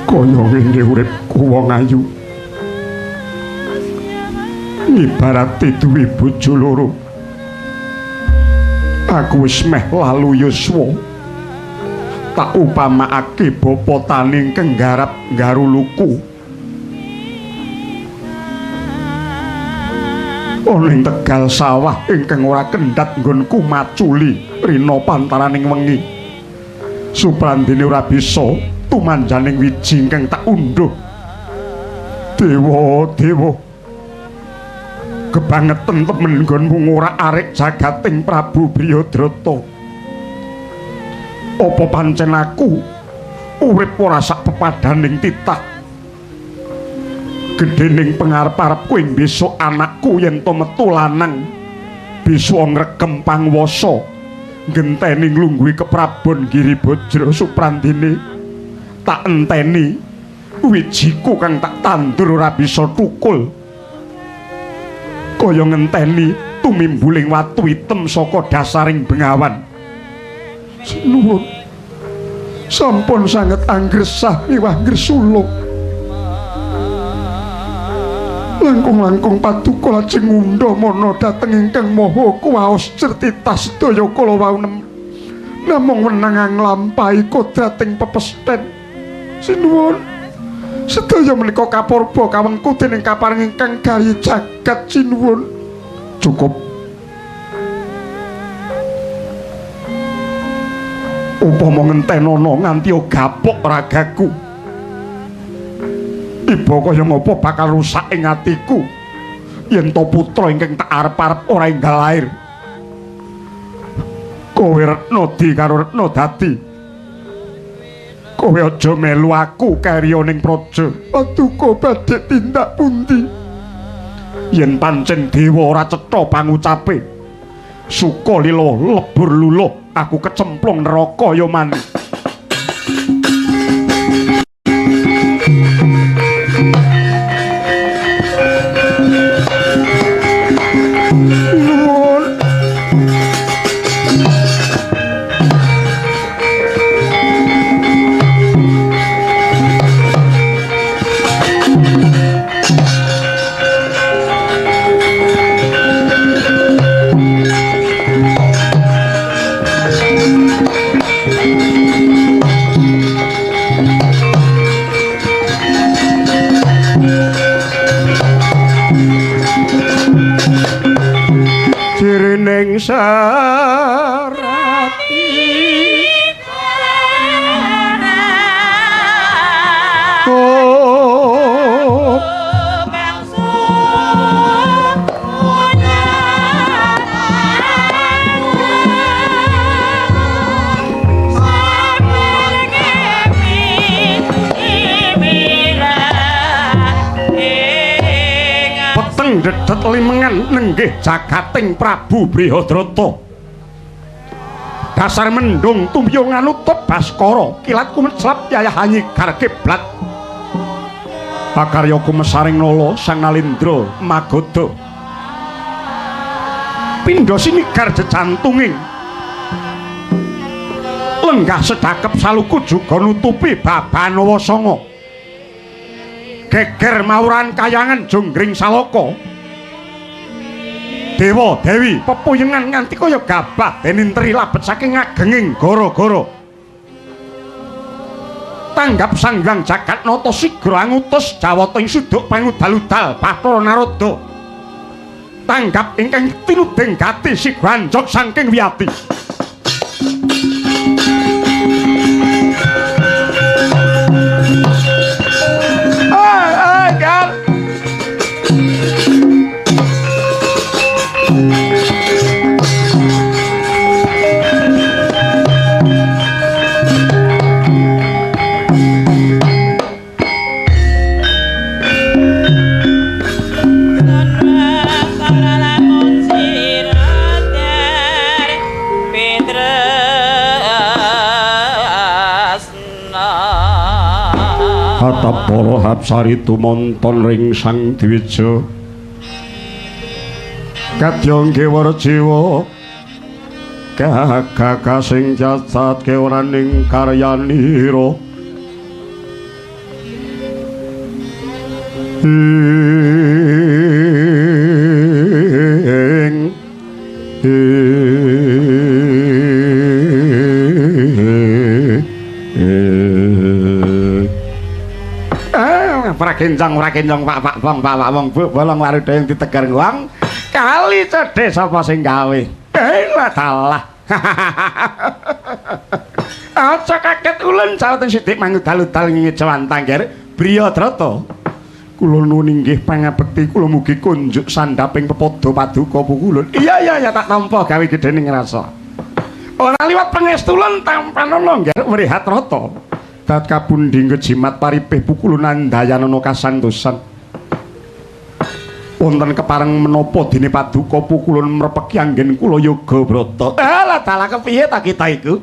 kaya ngene uripku wong ayu ibarate duwe bojo loro. Aku wis meh lalu yuswa tak upamakake bapa taning kenggarap garuluku ana ing tegal sawah ingkang ora kendhat nggonku maculi rina pantaraning wengi. Suprandene ora bisa tumanjaning wiji ingkang tak undhuh. Dewa kebangetan temen nggonmu ora arek jagating Prabu Brihadrata. Apa pancen aku urip ora sak pepadaning titah? Gedhening pangarep-arepku ing besok anakku yen to metu lanang bisa ngregem pangwasa ngenteni nglungguhi keprabon Giribajra. Suprandene tak enteni wijiku kang tak tandur ora bisa tukul kaya ngenteni tumimbuling watu item saka dasaring bengawan. Nuwun sampun sanget anggresah miwah ngresuluk langkung-langkung paduka lajeng ngundha mana dhateng ingkang maha kuwaos certitas sedaya kala waunem namung wenang nglampahi kodrating pepesthen. Sinuwun sedaya menika kapurba kawengku dening kaparing ingkang gari jagat. Sinuwun cukup. Upama ngentenana nganti gapok ragaku, iba kaya ngapa bakal rusak ing atiku yen to putra ingkang tak arep-arep ora enggal lair. Kowe Retnadi karo Retnadati, kowe aja melu aku karya ning praja. Paduka badhe tindak pundi? Yen pancen dewa ora cetha pangucape, suka lila lebur luluh aku kecemplung neraka ya maneh. Jirining sarati oh dedet limengan nenggih jagating Prabu Brihadrata. Dasar mendung tumyung anutup Baskara, kilat kumeclap yayah hanyigar kiblat. Pakaryaku mesaring nala Sang Nalindra Magoda. Pindha sinigar jejantunging lenggah sedakep saluku juga nutupi babanawa sanga. Geger mawuran kayangan jonggring salaka. Dewa Dewi pepuyengan nganti kaya gabah denintri labet saking ngagenging gara-gara. Tanggap Sang Hyang Jagatnata sigra ngutus Jawata ing suduk pangudal-udal Bathara Narada. Tanggap ingkang tinuding gati sigra anjog saking wiyati. Para Hapsari tumonton ring Sang Dwija Kadyangge Warjiwa Gagah sing jasad keoraning karyanira Prakencang Pak Bong Bu bolong waruda yang ditegar nguang kali cedhe sapa sing gawe lah dalah aja kaget ulun sauten sithik mangut dalu-dal ngingi jawantang ger Briyadrata kula nuwun inggih pangabekti kula mugi kunjuk sandhaping pepodo paduka pukulun iya tak tampa gawe gedhening rasa ora liwat pangestulun tampanana ger Briyadrata dat kapundi ngejimat paripih pukulun andayanana kasantosan wonten kepareng menapa dene paduka pukulun mrepeki anggen kula yoga brata lah dalah kepiye ta kita iku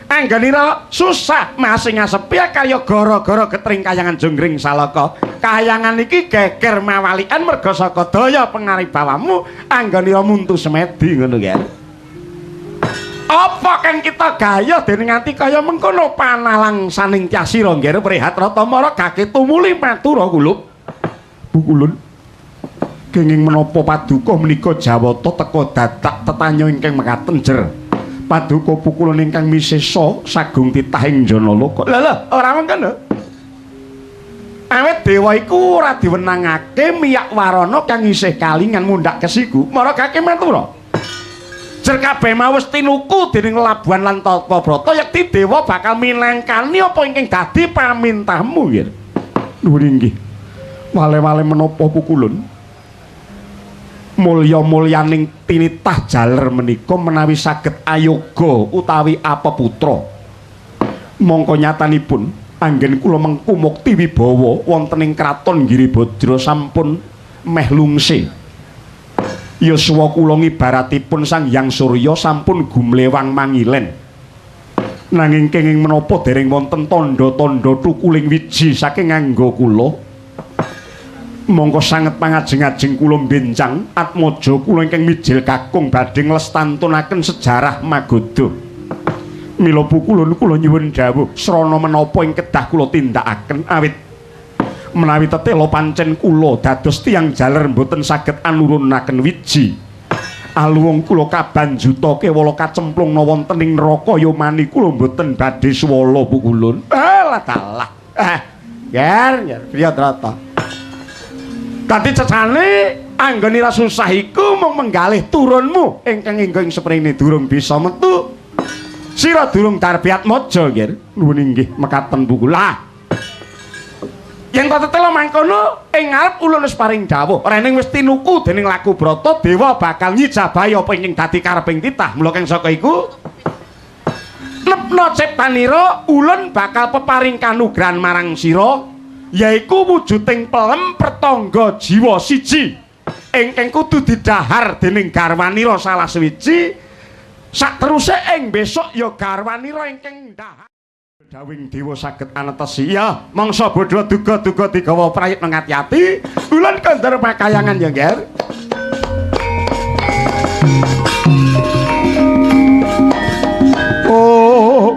anggenira susah masing asepi kaya gara-gara getring kayangan jonggring salaka kayangan iki geger mawalian merga saka daya pangaribawamu anggenira muntu semedi ngono ya apa kang kita gaya dene nganti kaya mengkono panalang saning tyasira nggih Prihatrata mara gake tumuli matur kulup pukulun kenging menapa paduka menika jawata teka dadak tetanya ingkang mekaten jer paduka pukulun ingkang misesa sagung titahing Janaloka lha ora mengkono awet dewa iku ora diwenangake miyak warana kang isih kalingan mundhak kesiku mara gake matur jer kabeh mau wis tinuku dening Labuhan lan Tatabrata yekti dewa bakal minangkani apa ingkang dadi pamintahmu nggih. Nuwun inggih. Wale-wale menapa pukulun? Mulya-mulyaning tinitah jaler menika menawi saged ayoga utawi apeputra. Mongko nyatanipun anggen kula mengku mukti wibawa wonten ing kraton Giribajra sampun meh lungse. Yuswa kula ngibaratipun Sang Hyang Surya sampun gumlewang mangilen. Nanging kenging menapa dereng wonten tandha-tandha thukuling wiji saking ngangga kula. Mongko sanget pangajeng-ajeng kula benjang atmaja kula ingkang mijil kakung badhe nglestantunaken sejarah Magoda. Mila pukulun kula nyuwun dawuh srana menapa ing kedah kula tindakaken awit menawi tetela pancen kula dados tiyang jaler mboten saged anurunaken wiji aluwung kula kabanjuta kewala kacemplungna wonten ing neraka yomani kula mboten badhe swala pukulun lah dalah yer Priyadrata dadi cecane anggenira susah iku mung menggalih turunmu ingkang ingkang seprene durung bisa metu sira durung darbiat maja nggih nuwun inggih mekaten pukulah yen tetela mangkono ing ngarep ulun wis paring dawuh rening wis tinuku dening Laku Brata dewa bakal nyijabahi apa ing dadi kareping titah mula kang saka iku nepna ciptanira ulun bakal peparing kanugrahan marang sira yaiku wujuding pelem pertangga jiwa siji ingkang kudu didhahar dening garwanira salah suwiji sakteruse ing besok ya garwanira ingkang ndhahar dawing dewa saged anetesi ya mangsa bodho duga-duga digawa prayitna ngati-ati ulun kondur pakayangan ya nggih oh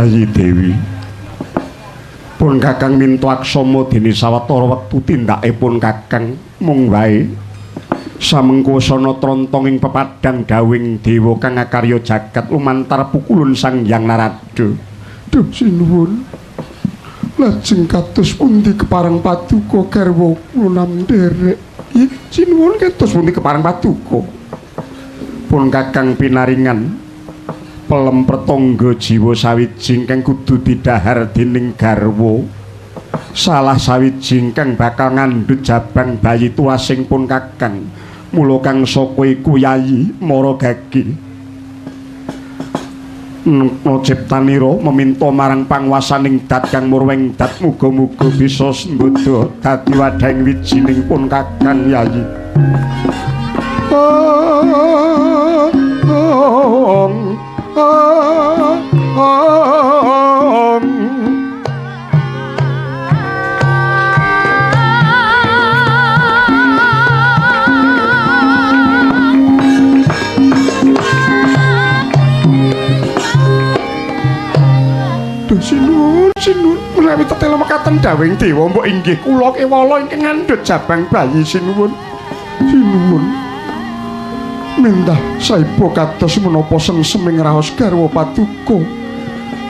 Yayi Dewi. Pun Kakang minto aksama dene sawetara wektu tindakipun Kakang mung wae samengkosana trontong ing pepadang dawing dewa kang akarya jagat lumantar pukulun Sang Hyang Narada. Duh sinuwun. Lajeng kados pundi keparang paduka garwa kula nderek. Sinuwun kados pundi keparang paduka. Pun Kakang pinaringan pelem pertangga jiwa sawijing kang kudu didhahar dening garwa. Salah sawijing kang bakal ngandhut jabang bayi tuasing pun Kakang. Mula kang saka iku Yayi Maragagi. Ciptanira meminta marang panguwasaning dat kang murweng dat muga-muga bisa sembodo dadi wadhahing wijining pun Kakang Yayi. Sinuwun menawi tetela mekaten dawing dewa mbok inggih kula kewala ingkang ngandhut jabang bayi sinuwun mindah saiba kados menapa sengseming raos garwa paduka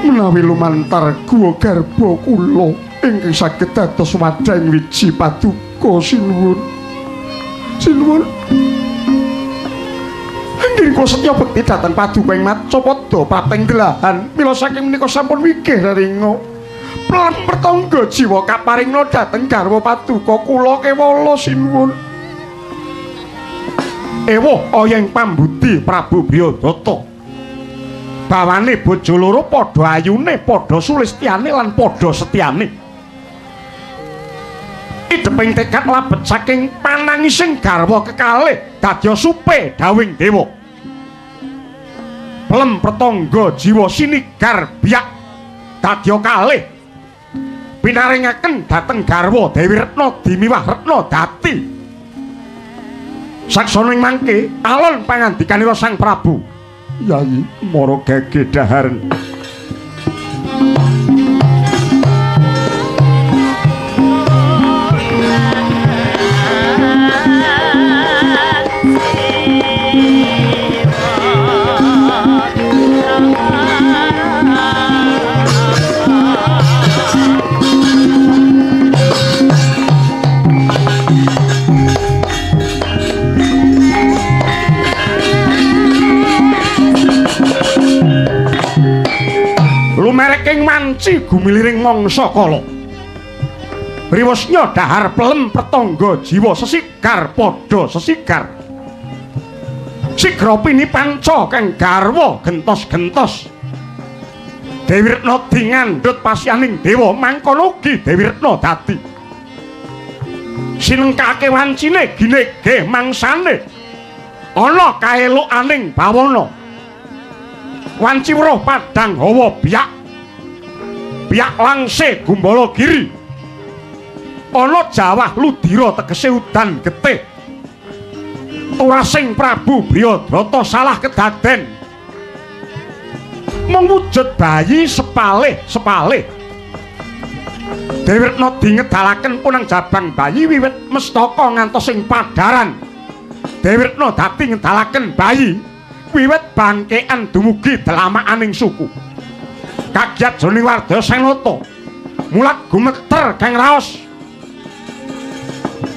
menawi lumantar guwa garba kula ingkang saged dados wadhahing wiji paduka sinuwun Anggen kula setya bekti dhateng paduka ing Macapada Prateng Delahan mila saking menika sampun wigih raringa pelem pertangga jiwa kaparingna dhateng garwa paduka kula kewala sinuwun. Ewa oyeng pambudi Prabu Bryodata bawane bojo loro padha ayune padha sulistyane lan padha setyane ideping tekad labet saking panangising garwa kekalih dadya supe dawing dewa pelem pertangga jiwa sinigar biyak dadya kalih pinaringaken dhateng garwa Dewi Retna dimiwah Retna Dati saksana ing mangke alon pangandikanira Sang Prabu Yayi Maragagi dhahar. Lumereking manci gumiliring mangsa kala riwesnya dhahar pelem pertangga jiwa sesigar padha sesigar sigra pinipanca kang garwa gentos-gentos Dewi Retna dingandhut pasyaning dewa mangkono ugi Dewi Retna Dati sinengkake wancine ginegeh mangsane ana kaelukaning bawana wanci weruh padang hawa biyak biyak langse gumbala giri ana jawah ludira tegese udan getih turasing Prabu Bryodata salah kedaden mung wujud bayi sepalih Dewi Retna dingedalaken punang jabang bayi wiwit mestaka ngantos ing padharan Dewi Retna Dati ngedalaken bayi wiwit bangkean dumugi delamakaning suku kagiat jroning warga Senata mulat gumeter kang raos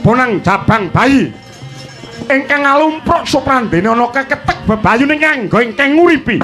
punang jabang bayi ingkang ngalumpruk suprandene ana keketek bebayuning nganggo ingkang nguripi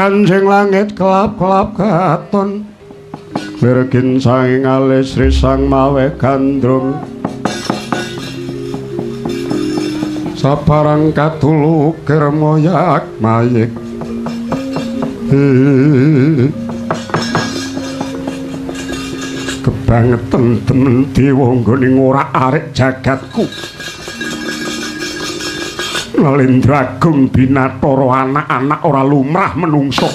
Kanjeng langit kelap-kelap katon Mirgin saing alis Sri Sang Mawe Gandrung Sabarang katulu kirmoyak mayik kebangetan temen diwonggo ning ora arek jagatku Nalendragung Binathara anak-anak ora lumrah menungso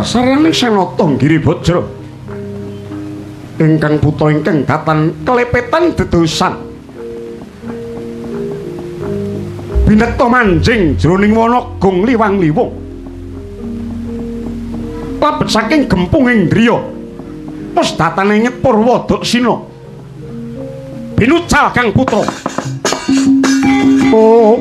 Sarane Senata Giribajra ingkang putra ingkang katan kelepetan dedosan binekta manjing jroning wana gong liwang-liwung labet saking gempunging driya pusdatane nyepur Wadaksina binucal Kang Putra oh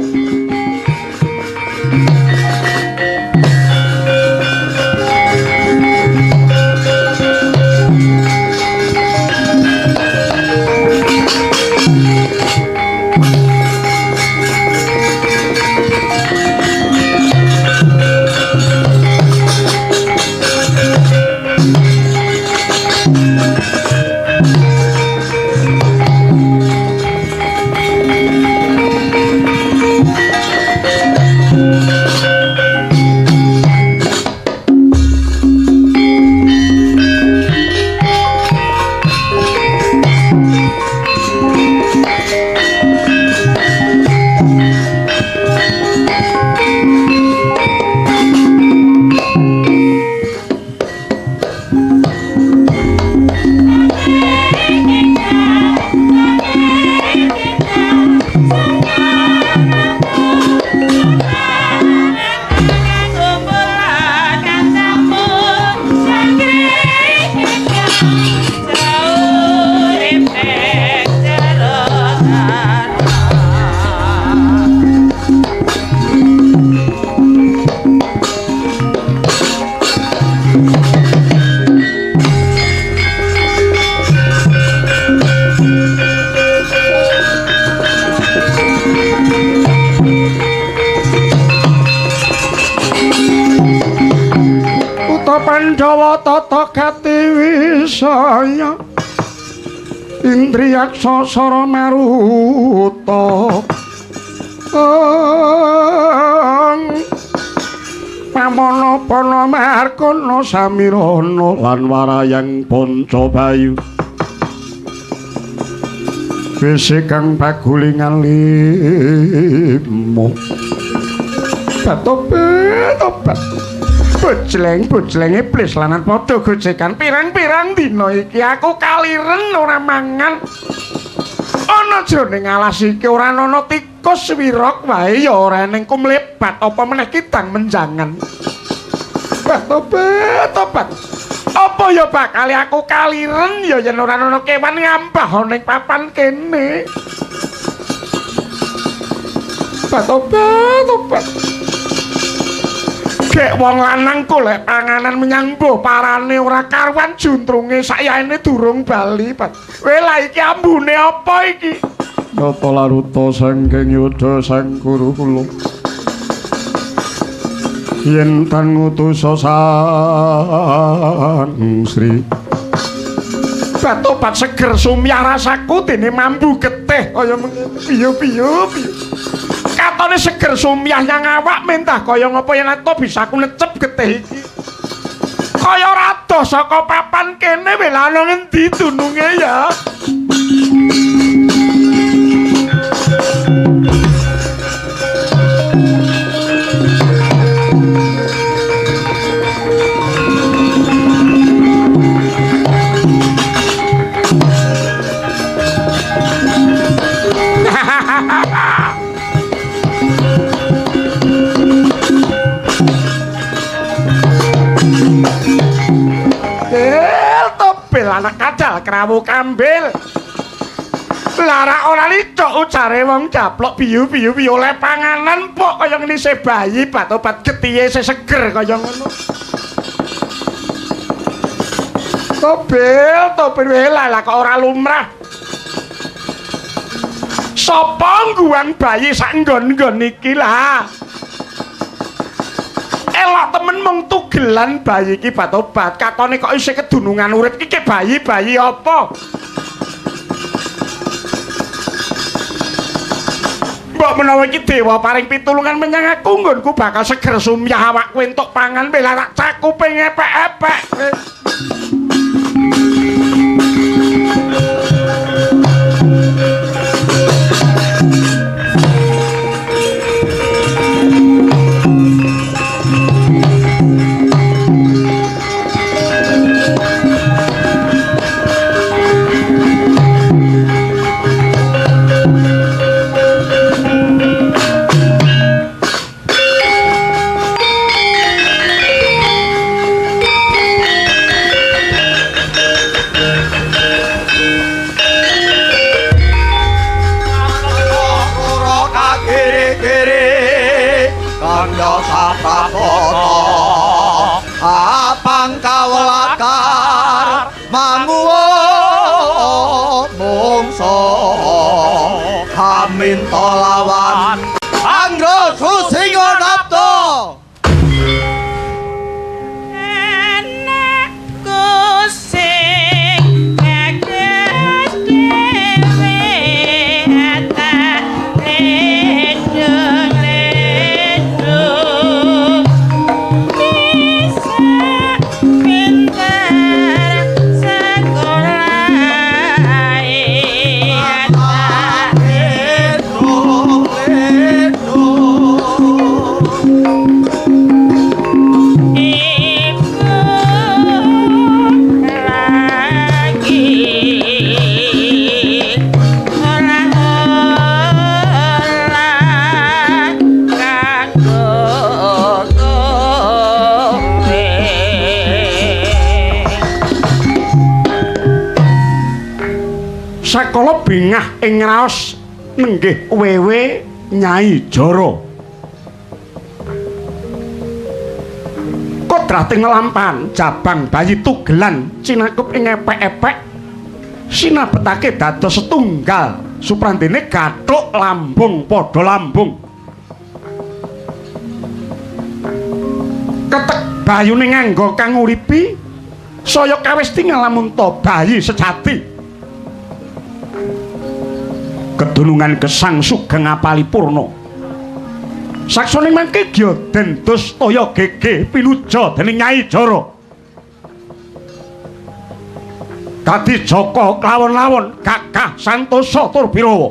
Pandhawa tata gati wisaya Indriyaksa sara maruta Pamana pana markana samirana lan warayang Pancabayu Wise kang pagulingan limo Tobat Bojleng iblis lanan padha gojekan pirang-pirang dina iki aku kaliren ora mangan. Ana jroning alas iki ora ana tikus wirok wae ya ora ning kumlebat apa meneh kidang menjangan. Tobat. Apa ya bakal aku kaliren ya yen ora ana kewan ngampah ning papan kene. Tobat. Gek wong lanang golek panganan menyang mbuh parane ora karuan juntrunge sayaene durung bali, Pak. Kowe lha iki ambune apa iki? Nata laruta sangking yudha sang guru kula. Yen tan ngutusa sang Sri. Batobat seger sumya rasaku dene mambu getih kaya piye. katone seger sumyah yang awak mentah kaya ngapa yen to bisa aku necep getih iki. Kaya rada saka papan kene wae lha ana ngendi dununge ya. Anak kadal krawu kambil lara ora licok ucare wong japlok biyu-biyu oleh panganan pok kaya ngene se bayi bat-obat getihe seger kaya ngono topil lah kok ora lumrah sapa ngguang bayi sak nggon-nggon iki lah elok temen mung tugelan bayi iki bat-obat katone kok isih kedunungan urip iki bayi apa mbok menawa iki dewa paring pitulungan menyang aku nggonku bakal seger sumyah awakku entuk pangan bela tak cakupe ngepek-epek apang kawelakar manguwo mungso haminta lawan anggo susinga napto enek kusing kaget dewe atas ledung pintar sekolah sakala bengah ing raos nenggih wewe Nyai Jara kodrating lampahan jabang bayi tugelan cinakup ing epek-epek sinabetake dados setunggal suprandene gathuk lambung padha lambung ketek bayune nganggo kang uripi saya kawis tinggal lamun to bayi sejati kedunungan gesang sugeng apalipurna saksane mangke gya den dustaya gege pinuja dening Nyai Jara dadi Jaka klawon-lawon Gagah Santosa tur Birawa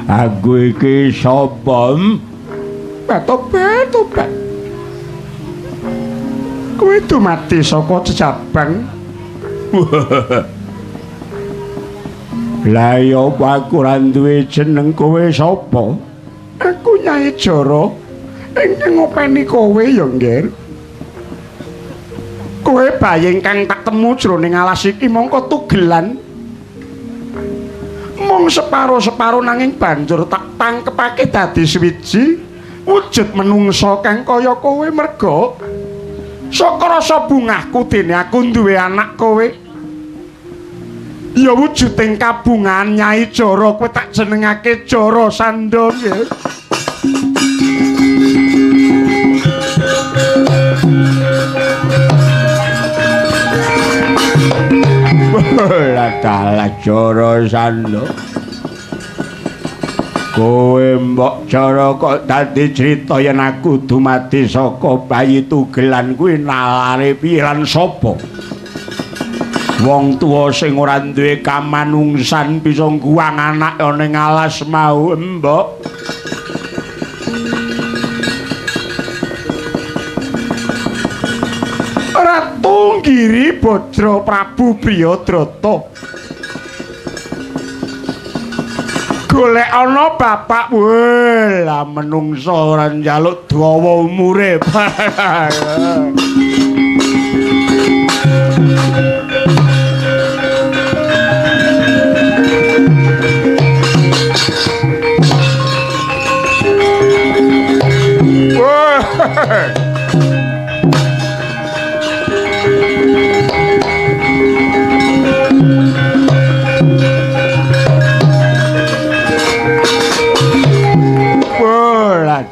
Aku iki sapa? Tobat. Kowe dumadi saka jejabang. Lah ya aku ora duwe jeneng, kowe sapa? Aku Nyai Jara. Ingkang ngopeni kowe ya, Nggir. Kowe bayi ingkang tak temu jroning alas iki mongko tugelan. Mung separo-separo nanging banjur tak tangkepake dadi swiji wujud menungsa kang kaya kowe merga saka rasa bungahku dene aku duwe anak kowe. Ya wujuding kabungan Nyai Jara kowe tak jenengake Jara Sanda nggih. Lah dalah Jara Sanda. Kowe mbok cara kok dadi crita yen aku dumadi saka bayi tugelan kuwi nalare piye lan sapa? Wong tuwa sing ora duwe kamanungsan bisa ngguwang anak ning alas mau, mbok. Ratu Giri Bajra Prabu Briyadrata. Golek ana bapak lah menungsa ora njaluk dawa umure.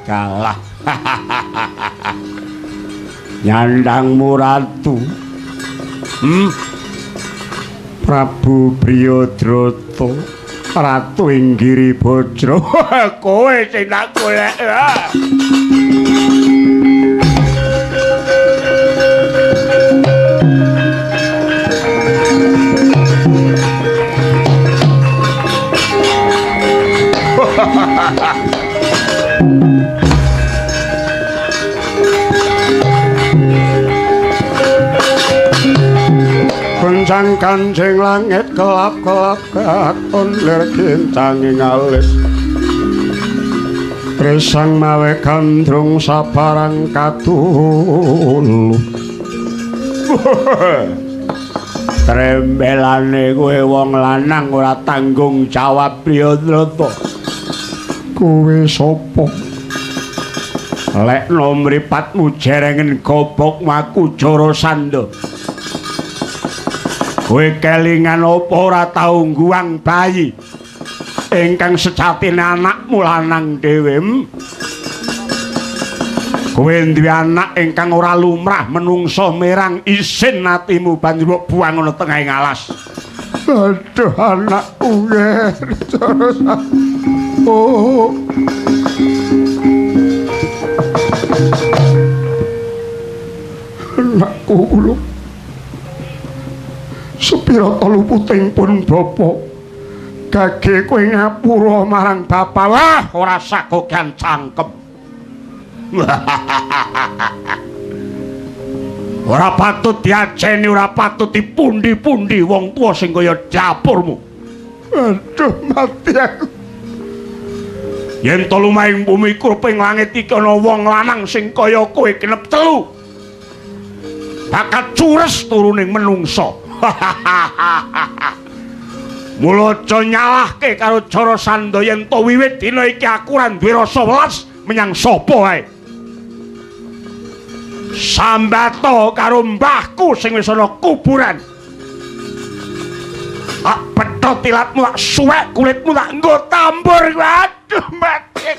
Kalah. Nyandangmu ratu. Prabu Briyadrata, Ratu ing Giri Bajra. Kowe sing tak golek. Goncang kancing langit kelap-kelap katon lir kincanging alis. Tresang mawe gandrung sabarang katulu. Trembelane kowe wong lanang ora tanggung jawab Briyadrata. Kowe sapa? Lekno mripatmu jerengen gobok maku Jara Sanda. Kowe kelingan apa ora tau ngguwang bayi ingkang sejatine anakmu lanang dhewe. Kowe duwe anak ingkang ora lumrah menungsa merang isin atimu banjur buang ana tengahing alas. Aduh anakku Jara Sanda. Oh. Anakku kula. Sepira luputing pun bapa. Gage kowe ngapura marang bapak. Wah, ora sakogan cangkem. Ora patut diajeni, ora patut dipundi-pundi wong tuwa sing kaya dapurmu. Aduh mati aku. Yen to lumahing bumi kurping langit iki ana wong lanang sing kaya kowe kenep telu. Bakal cures turuning menungsa. Mula aja nyalahke karo Jara Sanda yen to wiwit dina iki aku ora duwe rasa welas menyang sapa wae. Sambato karo mbahku sing wis ana kuburan. Tak petot tilatmu, tak suwek kulitmu, tak nggo tambur. Aduh mati.